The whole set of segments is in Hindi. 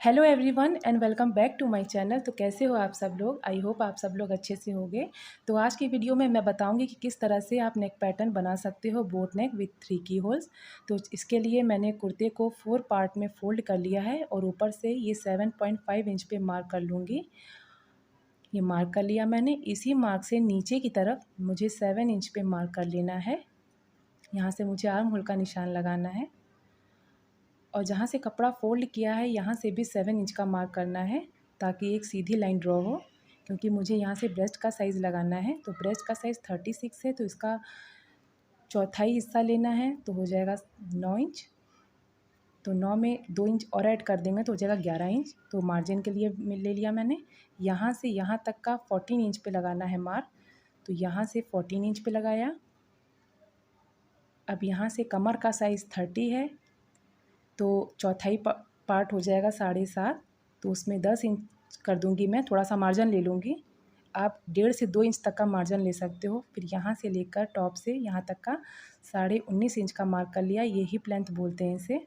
Hello everyone and welcome back to my channel. तो कैसे हो आप सब लोग? आई होप आप सब लोग अच्छे से होंगे। तो आज की वीडियो में मैं बताऊंगी कि किस तरह से आप नेक पैटर्न बना सकते हो बोट नेक विथ 3 की होल्स। तो इसके लिए मैंने कुर्ते को 4 पार्ट में फोल्ड कर लिया है और ऊपर से ये 7.5 इंच पे मार्क कर लूँगी। ये मार्क कर लिया मैंने। इसी मार्क से नीचे की तरफ मुझे 7 इंच पे मार्क कर लेना है। यहाँ से मुझे आर्म होल का निशान लगाना है और जहाँ से कपड़ा फ़ोल्ड किया है यहाँ से भी 7 इंच का मार्क करना है ताकि एक सीधी लाइन ड्रॉ हो। क्योंकि मुझे यहाँ से ब्रेस्ट का साइज़ लगाना है, तो ब्रेस्ट का साइज़ 36 है, तो इसका चौथाई हिस्सा लेना है, तो हो जाएगा 9 इंच। तो 9 में 2 इंच और ऐड कर देंगे तो हो जाएगा 11 इंच। तो मार्जिन के लिए ले लिया मैंने। यहाँ से यहाँ तक का 14 इंच पे लगाना है मार्क, तो यहाँ से 14 इंच पे लगाया। अब यहाँ से कमर का साइज़ 30 है, तो चौथाई पार्ट हो जाएगा 7.5, तो उसमें 10 इंच कर दूंगी मैं, थोड़ा सा मार्जिन ले लूँगी। आप 1.5 से 2 इंच तक का मार्जिन ले सकते हो। फिर यहाँ से लेकर टॉप से यहाँ तक का 19.5 इंच का मार्क कर लिया। ये हिप लेंथ बोलते हैं इसे।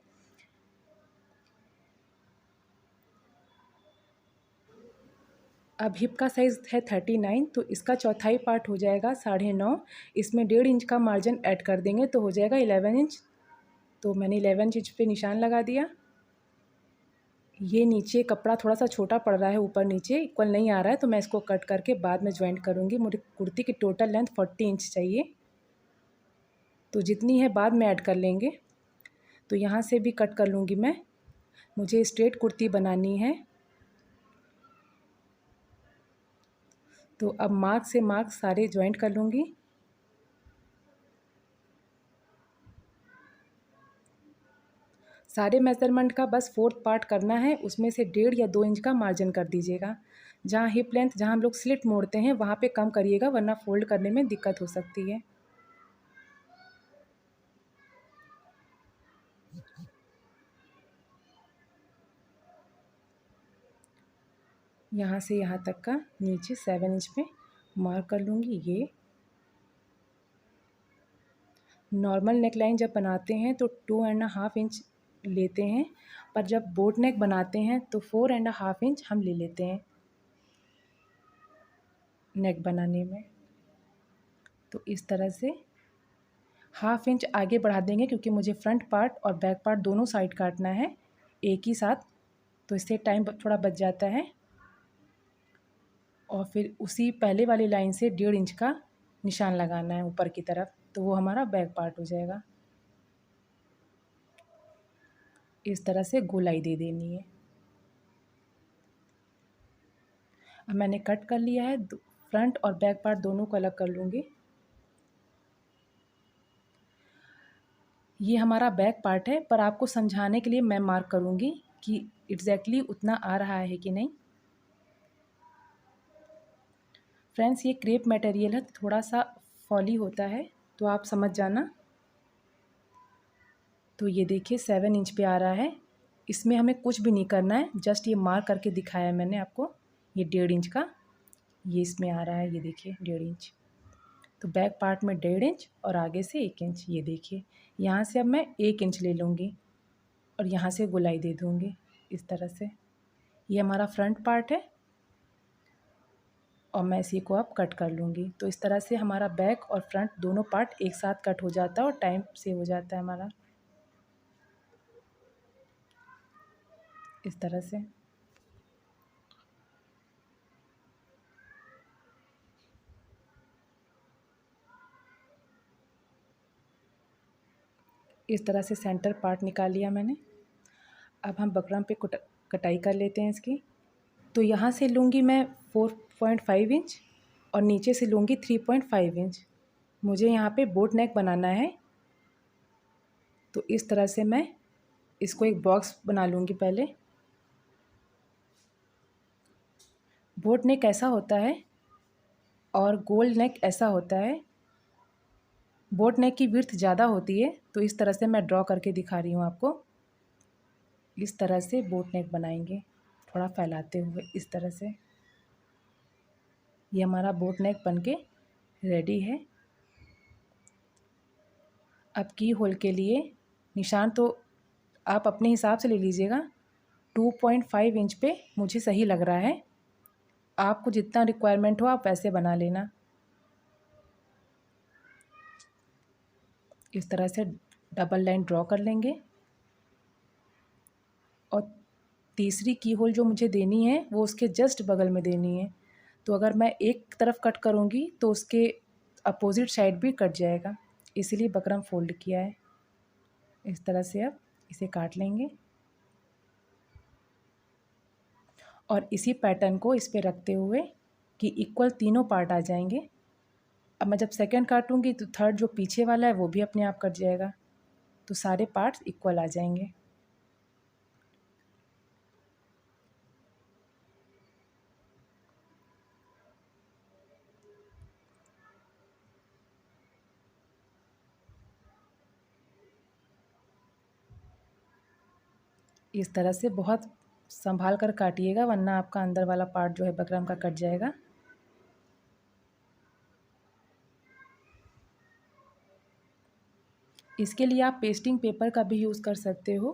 अब हिप का साइज़ है 39, तो इसका चौथाई पार्ट हो जाएगा 9.5। इसमें 1.5 इंच का मार्जिन ऐड कर देंगे तो हो जाएगा 11 इंच। तो मैंने 11 इंच पे निशान लगा दिया। ये नीचे कपड़ा थोड़ा सा छोटा पड़ रहा है, ऊपर नीचे इक्वल नहीं आ रहा है, तो मैं इसको कट करके बाद में ज्वाइंट करूँगी। मुझे कुर्ती की टोटल लेंथ 40 इंच चाहिए, तो जितनी है बाद में ऐड कर लेंगे। तो यहाँ से भी कट कर लूँगी मैं। मुझे स्ट्रेट कुर्ती बनानी है, तो अब मार्क से मार्क सारे ज्वाइंट कर लूँगी। सारे मेज़रमेंट का बस 4th पार्ट करना है, उसमें से 1.5 या 2 इंच का मार्जिन कर दीजिएगा। जहाँ हिप लेंथ, जहाँ हम लोग स्लिट मोड़ते हैं वहाँ पे कम करिएगा, वरना फोल्ड करने में दिक्कत हो सकती है। यहाँ से यहाँ तक का नीचे 7 इंच पे मार्क कर लूँगी। ये नॉर्मल नेक लाइन जब बनाते हैं तो 2.5 इंच लेते हैं, पर जब बोट नेक बनाते हैं तो 4.5 इंच हम ले लेते हैं नेक बनाने में। तो इस तरह से हाफ इंच आगे बढ़ा देंगे, क्योंकि मुझे फ्रंट पार्ट और बैक पार्ट दोनों साइड काटना है एक ही साथ, तो इससे टाइम थोड़ा बच जाता है। और फिर उसी पहले वाली लाइन से 1.5 इंच का निशान लगाना है ऊपर की तरफ, तो वो हमारा बैक पार्ट हो जाएगा। इस तरह से गोलाई दे देनी है। अब मैंने कट कर लिया है, फ्रंट और बैक पार्ट दोनों को अलग कर लूँगी। ये हमारा बैक पार्ट है, पर आपको समझाने के लिए मैं मार्क करूँगी कि एग्जैक्टली उतना आ रहा है कि नहीं। फ्रेंड्स, ये क्रेप मटेरियल है, थोड़ा सा फॉली होता है, तो आप समझ जाना। तो ये देखिए 7 इंच पे आ रहा है। इसमें हमें कुछ भी नहीं करना है, जस्ट ये मार्क करके दिखाया मैंने आपको। ये 1.5 इंच का ये इसमें आ रहा है, ये देखिए 1.5 इंच। तो बैक पार्ट में 1.5 इंच और आगे से 1 इंच। ये देखिए यहाँ से अब मैं 1 इंच ले लूँगी और यहाँ से गोलाई दे दूँगी इस तरह से। ये हमारा फ्रंट पार्ट है और मैं इसी को अब कट कर लूँगी। तो इस तरह से हमारा बैक और फ्रंट दोनों पार्ट एक साथ कट हो जाता है और टाइम सेव हो जाता है हमारा, इस तरह से। इस तरह से सेंटर पार्ट निकाल लिया मैंने। अब हम बकरम पे कटाई कर लेते हैं इसकी। तो यहाँ से लूँगी मैं 4.5 इंच और नीचे से लूँगी 3.5 इंच। मुझे यहाँ पे बोट नेक बनाना है, तो इस तरह से मैं इसको एक बॉक्स बना लूँगी पहले। बोट नेक ऐसा होता है और गोल नेक ऐसा होता है। बोट नेक की विड्थ ज़्यादा होती है, तो इस तरह से मैं ड्रॉ करके दिखा रही हूँ आपको। इस तरह से बोट नेक बनाएंगे, थोड़ा फैलाते हुए इस तरह से। ये हमारा बोट नेक बनके रेडी है। अब की होल के लिए निशान तो आप अपने हिसाब से ले लीजिएगा। 2.5 इंच पे मुझे सही लग रहा है। आपको जितना रिक्वायरमेंट हो आप वैसे बना लेना। इस तरह से डबल लाइन ड्रॉ कर लेंगे। और तीसरी की होल जो मुझे देनी है वो उसके जस्ट बगल में देनी है। तो अगर मैं एक तरफ कट करूँगी तो उसके अपोजिट साइड भी कट जाएगा, इसीलिए बकरम फोल्ड किया है। इस तरह से अब इसे काट लेंगे और इसी पैटर्न को इस पे रखते हुए कि इक्वल तीनों पार्ट आ जाएंगे। अब मैं जब सेकंड काटूंगी तो थर्ड जो पीछे वाला है वो भी अपने आप कट जाएगा, तो सारे पार्ट्स इक्वल आ जाएंगे। इस तरह से बहुत संभाल कर काटिएगा, वरना आपका अंदर वाला पार्ट जो है बकरम का कट जाएगा। इसके लिए आप पेस्टिंग पेपर का भी यूज़ कर सकते हो।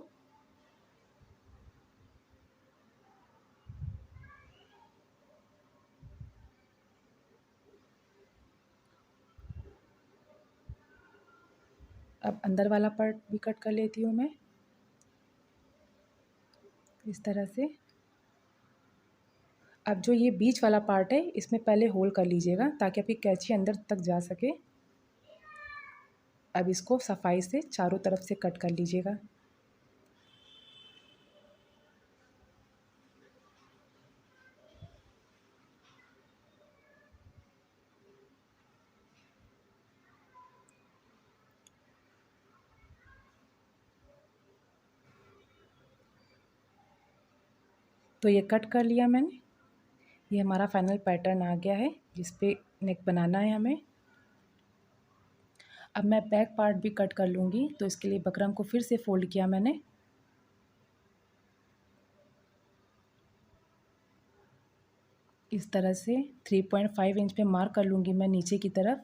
अब अंदर वाला पार्ट भी कट कर लेती हूँ मैं इस तरह से। अब जो ये बीच वाला पार्ट है इसमें पहले होल कर लीजिएगा ताकि आपकी कैंची अंदर तक जा सके। अब इसको सफाई से चारों तरफ से कट कर लीजिएगा। तो ये कट कर लिया मैंने। ये हमारा फाइनल पैटर्न आ गया है जिस पे नेक बनाना है हमें। अब मैं बैक पार्ट भी कट कर लूँगी, तो इसके लिए बकरम को फिर से फोल्ड किया मैंने। इस तरह से 3.5 इंच पे मार्क कर लूँगी मैं नीचे की तरफ,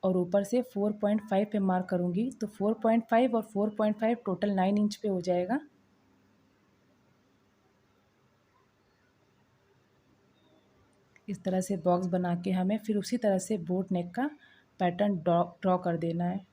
और ऊपर से 4.5 पे मार्क करूँगी, तो 4.5 और 4.5 टोटल 9 इंच पे हो जाएगा। इस तरह से बॉक्स बना के हमें फिर उसी तरह से बोट नेक का पैटर्न ड्रॉ कर देना है।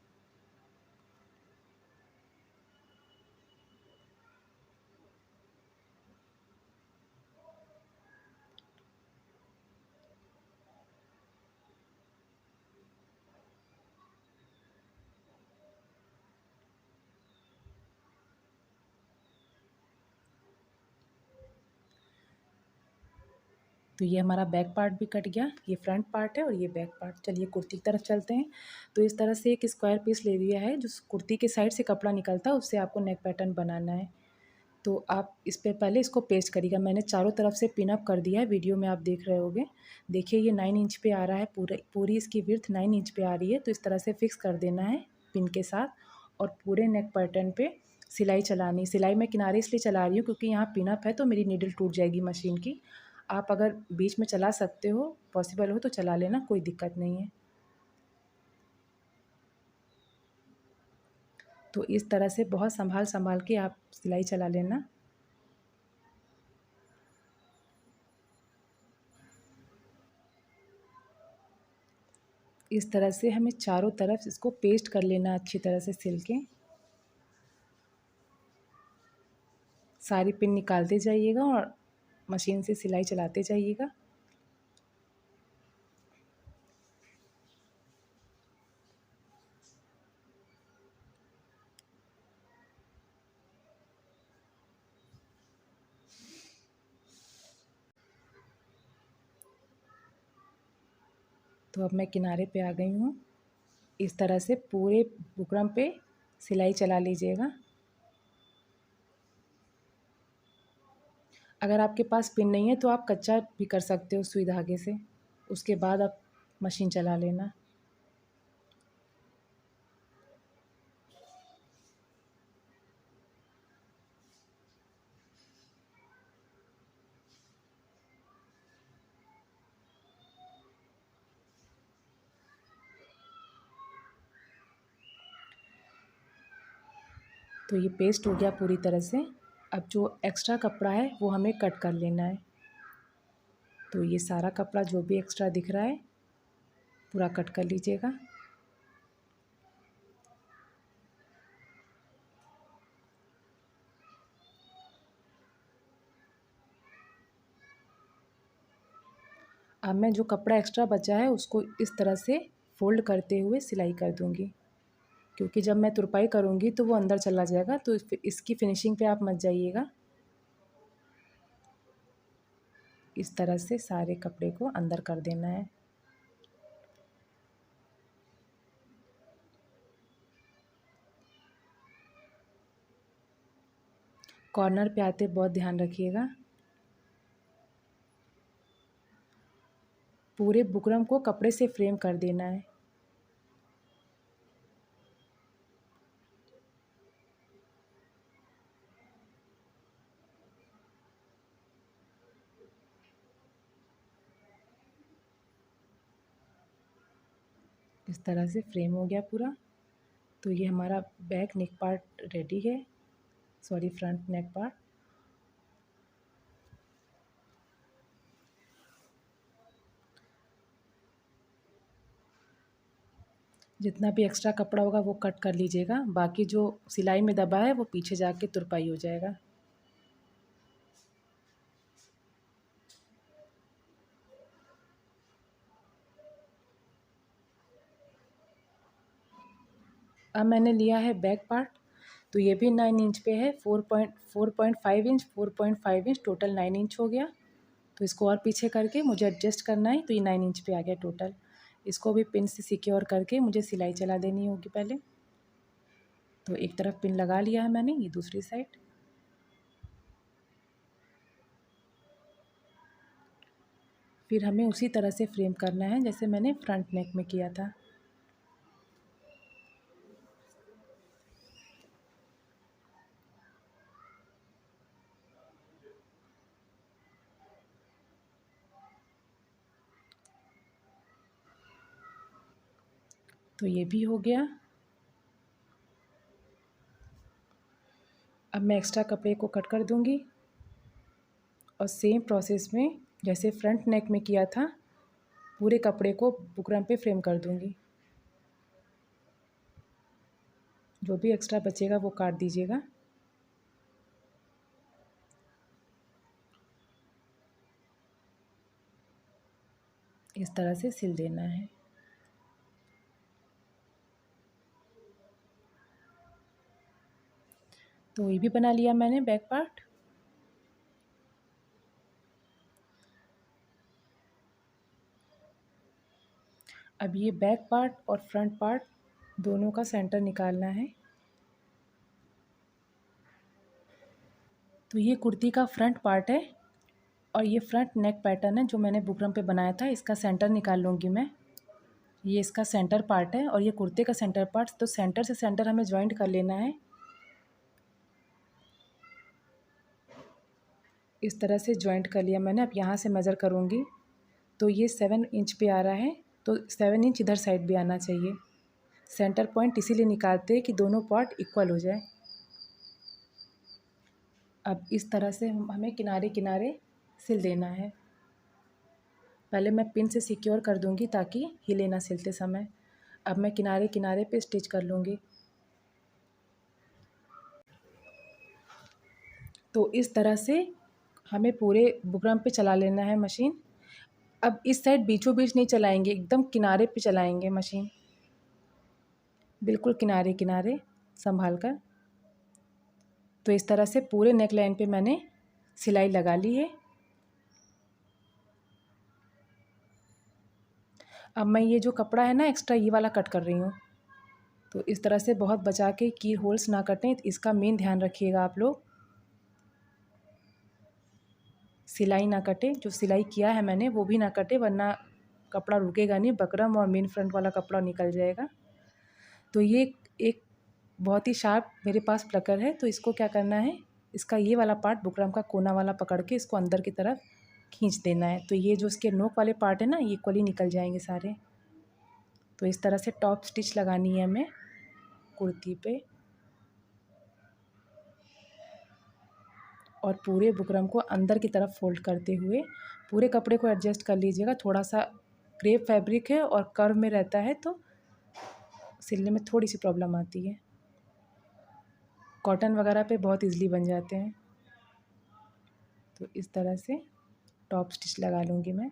तो ये हमारा बैक पार्ट भी कट गया, ये फ्रंट पार्ट है और ये बैक पार्ट। चलिए कुर्ती की तरफ चलते हैं। तो इस तरह से एक स्क्वायर पीस ले लिया है, जो कुर्ती के साइड से कपड़ा निकलता है उससे आपको नेक पैटर्न बनाना है। तो आप इस पे पहले इसको पेस्ट करिएगा। मैंने चारों तरफ से पिन अप कर दिया है, वीडियो में आप देख रहे होंगे। देखिए ये 9 इंच पे आ रहा है, पूरी इसकी विड्थ 9 इंच पे आ रही है। तो इस तरह से फिक्स कर देना है पिन के साथ, और पूरे नेक पैटर्न पे सिलाई चलानी। सिलाई मैं किनारे इसलिए चला रही हूँ क्योंकि यहाँ पिन अप है तो मेरी नीडल टूट जाएगी मशीन की। आप अगर बीच में चला सकते हो, पॉसिबल हो तो चला लेना, कोई दिक्कत नहीं है। तो इस तरह से बहुत संभाल संभाल के आप सिलाई चला लेना। इस तरह से हमें चारों तरफ इसको पेस्ट कर लेना अच्छी तरह से सिल के। सारी पिन निकालते जाइएगा और मशीन से सिलाई चलाते जाइएगा। तो अब मैं किनारे पे आ गई हूँ। इस तरह से पूरे बुकरम पे सिलाई चला लीजिएगा। अगर आपके पास पिन नहीं है तो आप कच्चा भी कर सकते हो सुई धागे से, उसके बाद आप मशीन चला लेना। तो ये पेस्ट हो गया पूरी तरह से। अब जो एक्स्ट्रा कपड़ा है वो हमें कट कर लेना है। तो ये सारा कपड़ा जो भी एक्स्ट्रा दिख रहा है पूरा कट कर लीजिएगा। अब मैं जो कपड़ा एक्स्ट्रा बचा है उसको इस तरह से फ़ोल्ड करते हुए सिलाई कर दूँगी, क्योंकि जब मैं तुरपाई करूँगी तो वो अंदर चला जाएगा, तो इसकी फिनिशिंग पे आप मत जाइएगा। इस तरह से सारे कपड़े को अंदर कर देना है। कॉर्नर पे आते बहुत ध्यान रखिएगा। पूरे बुकरम को कपड़े से फ्रेम कर देना है। इस तरह से फ्रेम हो गया पूरा। तो ये हमारा बैक नेक पार्ट रेडी है, सॉरी फ्रंट नेक पार्ट। जितना भी एक्स्ट्रा कपड़ा होगा वो कट कर लीजिएगा, बाकी जो सिलाई में दबा है वो पीछे जाके तुरपाई हो जाएगा। अब मैंने लिया है बैक पार्ट, तो ये भी 9 इंच पे है। 4.5 इंच 4.5 इंच टोटल 9 इंच हो गया। तो इसको और पीछे करके मुझे एडजस्ट करना है, तो ये 9 इंच पे आ गया टोटल। इसको भी पिन से सिक्योर करके मुझे सिलाई चला देनी होगी पहले। तो एक तरफ पिन लगा लिया है मैंने, ये दूसरी साइड। फिर हमें उसी तरह से फ्रेम करना है जैसे मैंने फ्रंट नेक में किया था। तो ये भी हो गया। अब मैं एक्स्ट्रा कपड़े को कट कर दूंगी और सेम प्रोसेस में जैसे फ्रंट नेक में किया था पूरे कपड़े को बुकरम पे फ्रेम कर दूंगी। जो भी एक्स्ट्रा बचेगा वो काट दीजिएगा। इस तरह से सिल देना है। तो ये भी बना लिया मैंने बैक पार्ट। अब ये बैक पार्ट और फ्रंट पार्ट दोनों का सेंटर निकालना है। तो ये कुर्ती का फ्रंट पार्ट है और ये फ्रंट नेक पैटर्न है जो मैंने बुकरम पे बनाया था। इसका सेंटर निकाल लूँगी मैं। ये इसका सेंटर पार्ट है और ये कुर्ते का सेंटर पार्ट। तो सेंटर से सेंटर हमें जॉइंट कर लेना है। इस तरह से जॉइंट कर लिया मैंने। अब यहाँ से मेज़र करूँगी तो ये 7 इंच पे आ रहा है, तो 7 इंच इधर साइड भी आना चाहिए। सेंटर पॉइंट इसीलिए निकालते हैं कि दोनों पार्ट इक्वल हो जाए। अब इस तरह से हमें किनारे किनारे सिल देना है। पहले मैं पिन से सिक्योर कर दूंगी ताकि हिले ना सिलते समय। अब मैं किनारे किनारे पे स्टिच कर लूँगी। तो इस तरह से हमें पूरे बुकरम पे चला लेना है मशीन। अब इस साइड बीचों बीच नहीं चलाएंगे, एकदम किनारे पे चलाएंगे मशीन, बिल्कुल किनारे किनारे संभाल कर। तो इस तरह से पूरे नेक लाइन पे मैंने सिलाई लगा ली है। अब मैं ये जो कपड़ा है ना एक्स्ट्रा, ये वाला कट कर रही हूँ। तो इस तरह से बहुत बचा के की होल्स ना कटें, इसका मेन ध्यान रखिएगा आप लोग। सिलाई ना कटे, जो सिलाई किया है मैंने वो भी ना कटे, वरना कपड़ा रुकेगा नहीं, बकरम और मेन फ्रंट वाला कपड़ा निकल जाएगा। तो ये एक बहुत ही शार्प मेरे पास प्लकर है, तो इसको क्या करना है, इसका ये वाला पार्ट बुकरम का कोना वाला पकड़ के इसको अंदर की तरफ खींच देना है। तो ये जो इसके नोक वाले पार्ट है ना, ये इक्वली निकल जाएंगे सारे। तो इस तरह से टॉप स्टिच लगानी है हमें कुर्ती पे। और पूरे बुकरम को अंदर की तरफ फोल्ड करते हुए पूरे कपड़े को एडजस्ट कर लीजिएगा। थोड़ा सा क्रेप फैब्रिक है और कर्व में रहता है तो सिलने में थोड़ी सी प्रॉब्लम आती है। कॉटन वगैरह पे बहुत इजीली बन जाते हैं। तो इस तरह से टॉप स्टिच लगा लूँगी मैं।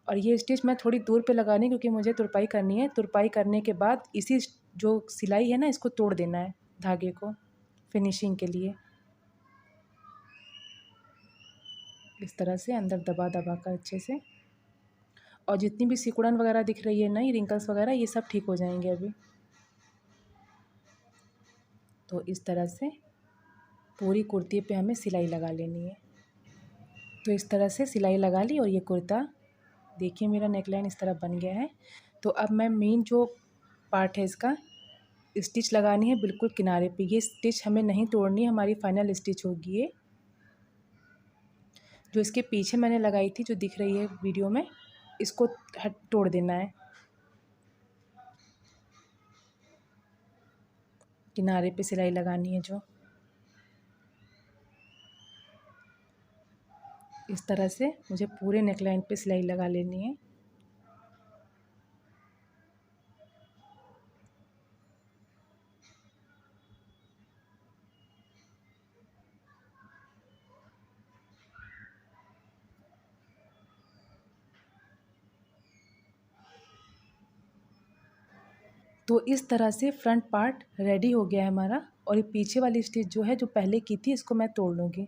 और ये स्टिच मैं थोड़ी दूर पे लगानी क्योंकि मुझे तुरपाई करनी है। तुरपाई करने के बाद इसी जो सिलाई है ना, इसको तोड़ देना है धागे को फिनिशिंग के लिए। इस तरह से अंदर दबा दबा कर अच्छे से। और जितनी भी सिकुड़न वगैरह दिख रही है ना, ये रिंकल्स वगैरह, ये सब ठीक हो जाएंगे अभी। तो इस तरह से पूरी कुर्ती पे हमें सिलाई लगा लेनी है। तो इस तरह से सिलाई लगा ली और ये कुर्ता देखिए मेरा नेकलाइन इस तरह बन गया है। तो अब मैं मेन जो पार्ट है इसका स्टिच लगानी है बिल्कुल किनारे पे। ये स्टिच हमें नहीं तोड़नी है, हमारी फाइनल स्टिच होगी ये। जो इसके पीछे मैंने लगाई थी जो दिख रही है वीडियो में, इसको तोड़ देना है। किनारे पे सिलाई लगानी है जो, इस तरह से मुझे पूरे नेकलाइन पे सिलाई लगा लेनी है। तो इस तरह से फ्रंट पार्ट रेडी हो गया है हमारा। और ये पीछे वाली स्टिच जो है, जो पहले की थी, इसको मैं तोड़ लूँगी।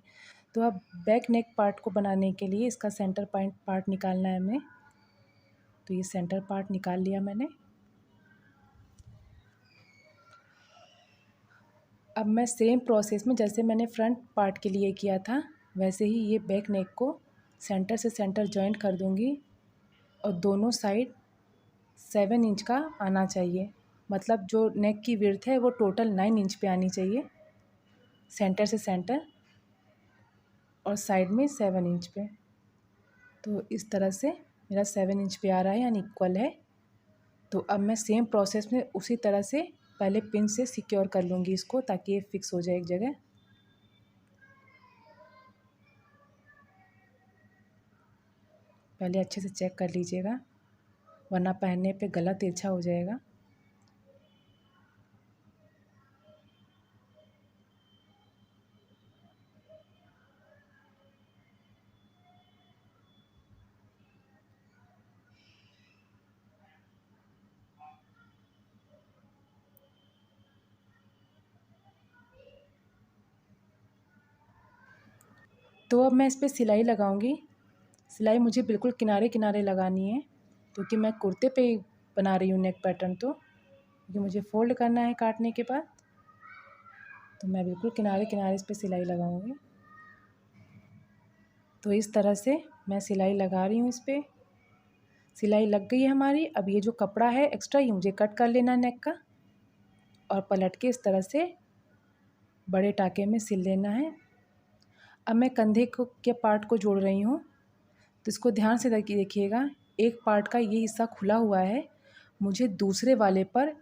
तो अब बैक नेक पार्ट को बनाने के लिए इसका सेंटर पॉइंट पार्ट निकालना है हमें। तो ये सेंटर पार्ट निकाल लिया मैंने। अब मैं सेम प्रोसेस में जैसे मैंने फ्रंट पार्ट के लिए किया था, वैसे ही ये बैक नेक को सेंटर से सेंटर जॉइंट कर दूँगी। और दोनों साइड 7 इंच का आना चाहिए। मतलब जो नेक की विड्थ है वो टोटल 9 इंच पे आनी चाहिए, सेंटर से सेंटर, और साइड में 7 इंच पे। तो इस तरह से मेरा 7 इंच पे आ रहा है, यानी इक्वल है। तो अब मैं सेम प्रोसेस में उसी तरह से पहले पिन से सिक्योर कर लूँगी इसको, ताकि ये फिक्स हो जाए एक जगह। पहले अच्छे से चेक कर लीजिएगा, वरना पहनने पे गला तिरछा हो जाएगा। तो अब मैं इस पर सिलाई लगाऊंगी। सिलाई मुझे बिल्कुल किनारे किनारे लगानी है, क्योंकि मैं कुर्ते पे बना रही हूँ नेक पैटर्न। तो क्योंकि मुझे फ़ोल्ड करना है काटने के बाद, तो मैं बिल्कुल किनारे किनारे इस पर सिलाई लगाऊंगी। तो इस तरह से मैं सिलाई लगा रही हूँ इस पर। सिलाई लग गई है हमारी। अब ये जो कपड़ा है एक्स्ट्रा, ये मुझे कट कर लेना नेक का, और पलट के इस तरह से बड़े टाके में सिल लेना है। अब मैं कंधे को के पार्ट को जोड़ रही हूँ। तो इसको ध्यान से देखिएगा, एक पार्ट का ये हिस्सा खुला हुआ है। मुझे दूसरे वाले पर,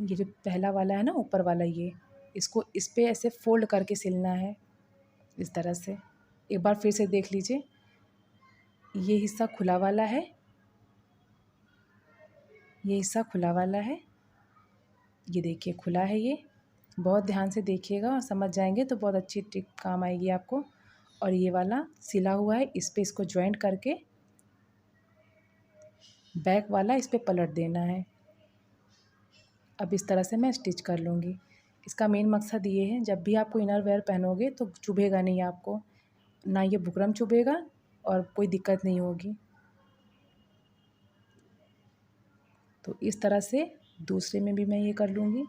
ये जो पहला वाला है ना ऊपर वाला, ये इसको इस पे ऐसे फोल्ड करके सिलना है इस तरह से। एक बार फिर से देख लीजिए, ये हिस्सा खुला वाला है, ये हिस्सा खुला वाला है। ये देखिए खुला है ये। बहुत ध्यान से देखिएगा और समझ जाएंगे तो बहुत अच्छी ट्रिक काम आएगी आपको। और ये वाला सिला हुआ है, इस पे इसको ज्वाइंट करके बैक वाला इस पे पलट देना है। अब इस तरह से मैं स्टिच कर लूँगी। इसका मेन मकसद ये है, जब भी आपको इनर वेयर पहनोगे तो चुभेगा नहीं आपको, ना ये बुकरम चुभेगा और कोई दिक्कत नहीं होगी। तो इस तरह से दूसरे में भी मैं ये कर लूँगी।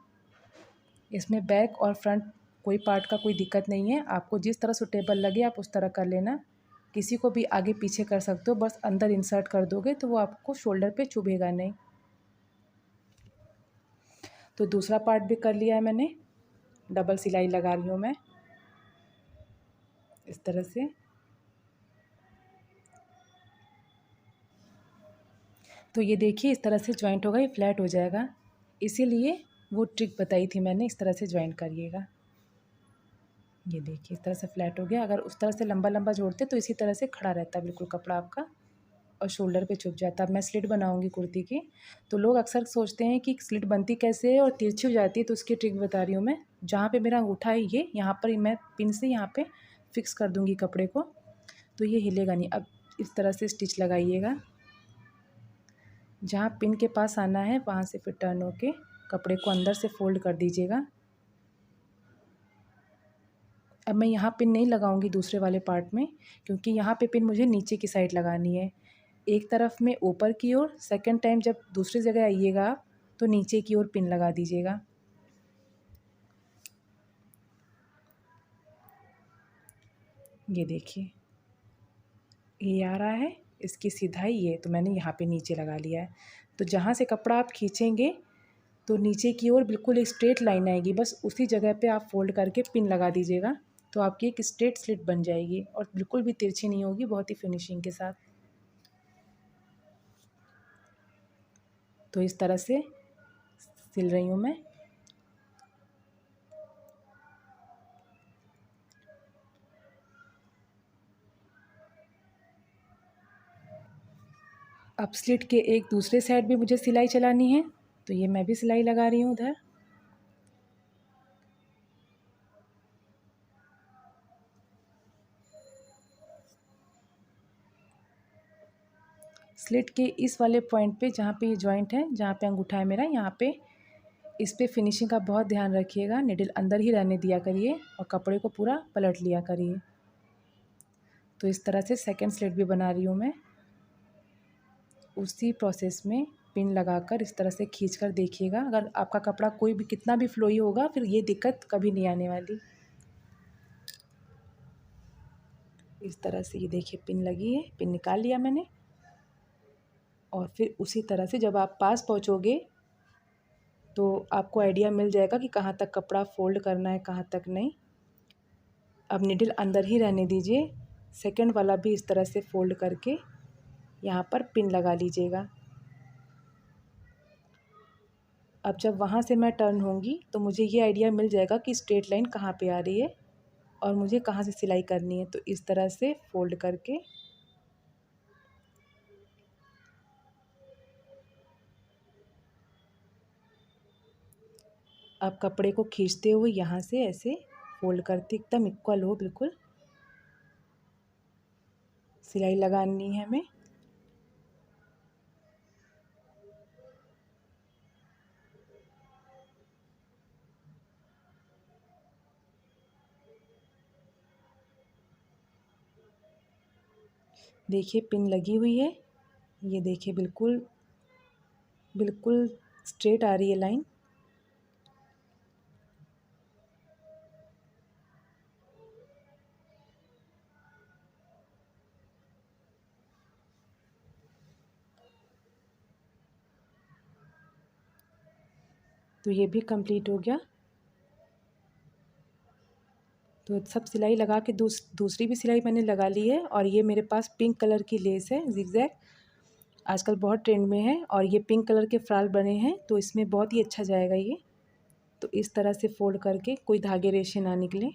इसमें बैक और फ्रंट कोई पार्ट का कोई दिक्कत नहीं है, आपको जिस तरह सूटेबल लगे आप उस तरह कर लेना। किसी को भी आगे पीछे कर सकते हो, बस अंदर इंसर्ट कर दोगे तो वो आपको शोल्डर पे चुभेगा नहीं। तो दूसरा पार्ट भी कर लिया है मैंने। डबल सिलाई लगा रही हूँ मैं इस तरह से। तो ये देखिए इस तरह से जॉइंट होगा, ये फ्लैट हो जाएगा। इसीलिए वो ट्रिक बताई थी मैंने, इस तरह से जॉइंट करिएगा। ये देखिए इस तरह से फ्लैट हो गया। अगर उस तरह से लंबा लंबा जोड़ते तो इसी तरह से खड़ा रहता बिल्कुल कपड़ा आपका और शोल्डर पे छुप जाता। अब मैं स्लिट बनाऊंगी कुर्ती की। तो लोग अक्सर सोचते हैं कि स्लिट बनती कैसे है और तिरछी हो जाती है, तो उसकी ट्रिक बता रही हूँ मैं। जहाँ पे मेरा अंगूठा है ये, यहाँ पर मैं पिन से यहाँ पे फिक्स कर दूँगी कपड़े को, तो ये हिलेगा नहीं। अब इस तरह से स्टिच लगाइएगा, जहाँ पिन के पास आना है वहाँ से फिर टर्न होके कपड़े को अंदर से फोल्ड कर दीजिएगा। अब मैं यहाँ पिन नहीं लगाऊंगी दूसरे वाले पार्ट में, क्योंकि यहाँ पे पिन मुझे नीचे की साइड लगानी है। एक तरफ में ऊपर की ओर, सेकंड टाइम जब दूसरी जगह आइएगा आप तो नीचे की ओर पिन लगा दीजिएगा। ये देखिए ये आ रहा है, इसकी सिधाई ये, तो मैंने यहाँ पे नीचे लगा लिया है। तो जहाँ से कपड़ा आप खींचेंगे तो नीचे की ओर बिल्कुल एक स्ट्रेट लाइन आएगी, बस उसी जगह पे आप फोल्ड करके पिन लगा दीजिएगा, तो आपकी एक स्ट्रेट स्लिट बन जाएगी और बिल्कुल भी तिरछी नहीं होगी, बहुत ही फिनिशिंग के साथ। तो इस तरह से सिल रही हूँ मैं। अब स्लिट के एक दूसरे साइड भी मुझे सिलाई चलानी है, तो ये मैं भी सिलाई लगा रही हूँ उधर। स्लिट के इस वाले पॉइंट पे जहाँ पे ये जॉइंट है, जहाँ पे अंगूठा है मेरा, यहाँ पे इस पे फिनिशिंग का बहुत ध्यान रखिएगा। निडल अंदर ही रहने दिया करिए और कपड़े को पूरा पलट लिया करिए। तो इस तरह से सेकंड स्लिट भी बना रही हूँ मैं। उसी प्रोसेस में पिन लगाकर इस तरह से खींच कर देखिएगा। अगर आपका कपड़ा कोई भी कितना भी फ्लोई होगा, फिर ये दिक्कत कभी नहीं आने वाली। इस तरह से ये देखिए पिन लगी है, पिन निकाल लिया मैंने। और फिर उसी तरह से जब आप पास पहुँचोगे तो आपको आइडिया मिल जाएगा कि कहाँ तक कपड़ा फोल्ड करना है, कहाँ तक नहीं। अब निडल अंदर ही रहने दीजिए। सेकंड वाला भी इस तरह से फोल्ड करके यहाँ पर पिन लगा लीजिएगा। अब जब वहाँ से मैं टर्न होंगी तो मुझे ये आइडिया मिल जाएगा कि स्ट्रेट लाइन कहाँ पे आ रही है और मुझे कहाँ से सिलाई करनी है। तो इस तरह से फोल्ड करके अब कपड़े को खींचते हुए यहाँ से ऐसे फोल्ड करते एकदम इक्वल हो, बिल्कुल सिलाई लगानी है हमें। देखिए पिन लगी हुई है, ये देखिए बिल्कुल बिल्कुल स्ट्रेट आ रही है लाइन। तो ये भी कंप्लीट हो गया। तो सब सिलाई लगा के दूसरी भी सिलाई मैंने लगा ली है। और ये मेरे पास पिंक कलर की लेस है जिगजैग, आजकल बहुत ट्रेंड में है, और ये पिंक कलर के फ्राल बने हैं तो इसमें बहुत ही अच्छा जाएगा ये। तो इस तरह से फोल्ड करके कोई धागे रेशे ना निकले,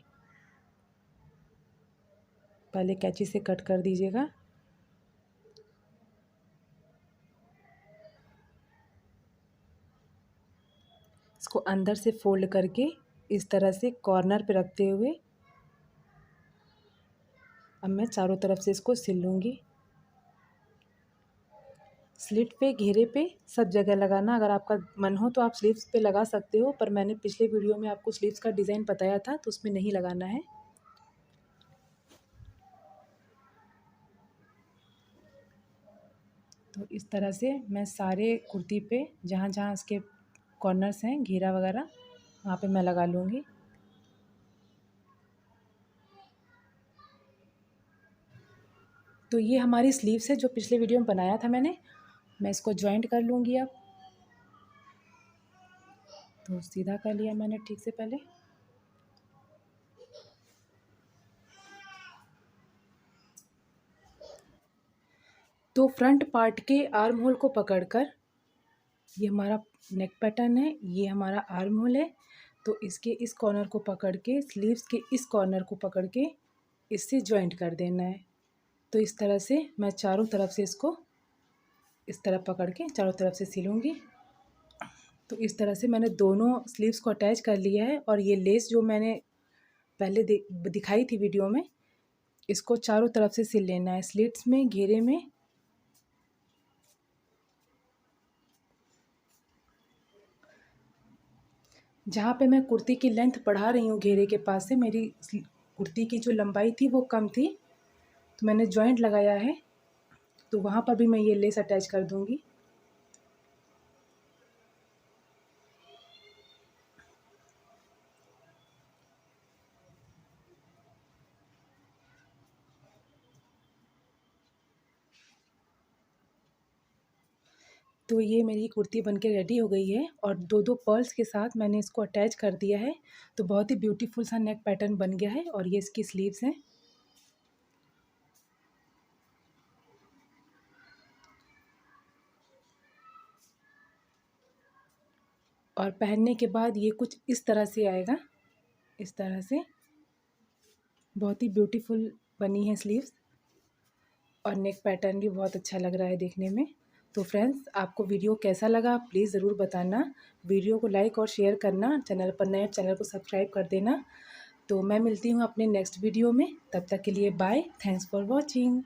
पहले कैंची से कट कर दीजिएगा। इसको अंदर से फोल्ड करके इस तरह से कॉर्नर पे रखते हुए अब मैं चारों तरफ से इसको सिल लूँगी। स्लिट पे, घेरे पे, सब जगह लगाना। अगर आपका मन हो तो आप स्लीव्स पे लगा सकते हो, पर मैंने पिछले वीडियो में आपको स्लीव्स का डिज़ाइन बताया था तो उसमें नहीं लगाना है। तो इस तरह से मैं सारे कुर्ती पे जहाँ जहाँ इसके कॉर्नर्स हैं, घेरा वगैरह, वहाँ पे मैं लगा लूँगी। तो ये हमारी स्लीव्स है जो पिछले वीडियो में बनाया था मैंने। मैं इसको जॉइंट कर लूँगी अब। तो सीधा कर लिया मैंने ठीक से पहले। तो फ्रंट पार्ट के आर्म होल को पकड़कर, ये हमारा नेक पैटर्न है, ये हमारा आर्म होल है। तो इसके इस कॉर्नर को पकड़ के स्लीव्स के इस कॉर्नर को पकड़ के इससे जॉइंट कर देना है। तो इस तरह से मैं चारों तरफ से इसको इस तरह पकड़ के चारों तरफ से सिलूँगी। तो इस तरह से मैंने दोनों स्लीव्स को अटैच कर लिया है और ये लेस जो मैंने पहले दिखाई थी वीडियो में, इसको चारों तरफ से सिल लेना है, स्लिट्स में, घेरे में। जहाँ पे मैं कुर्ती की लेंथ बढ़ा रही हूँ घेरे के पास से, मेरी कुर्ती की जो लंबाई थी वो कम थी, तो मैंने जॉइंट लगाया है, तो वहाँ पर भी मैं ये लेस अटैच कर दूँगी। तो ये मेरी कुर्ती बनके रेडी हो गई है और दो दो पर्ल्स के साथ मैंने इसको अटैच कर दिया है। तो बहुत ही ब्यूटीफुल सा नेक पैटर्न बन गया है और ये इसकी स्लीव्स हैं। और पहनने के बाद ये कुछ इस तरह से आएगा, इस तरह से बहुत ही ब्यूटीफुल बनी है स्लीव्स और नेक पैटर्न भी बहुत अच्छा लग रहा है देखने में। तो फ्रेंड्स, आपको वीडियो कैसा लगा प्लीज़ ज़रूर बताना। वीडियो को लाइक और शेयर करना, चैनल पर नए चैनल को सब्सक्राइब कर देना। तो मैं मिलती हूँ अपने नेक्स्ट वीडियो में, तब तक के लिए बाय, थैंक्स फॉर वॉचिंग।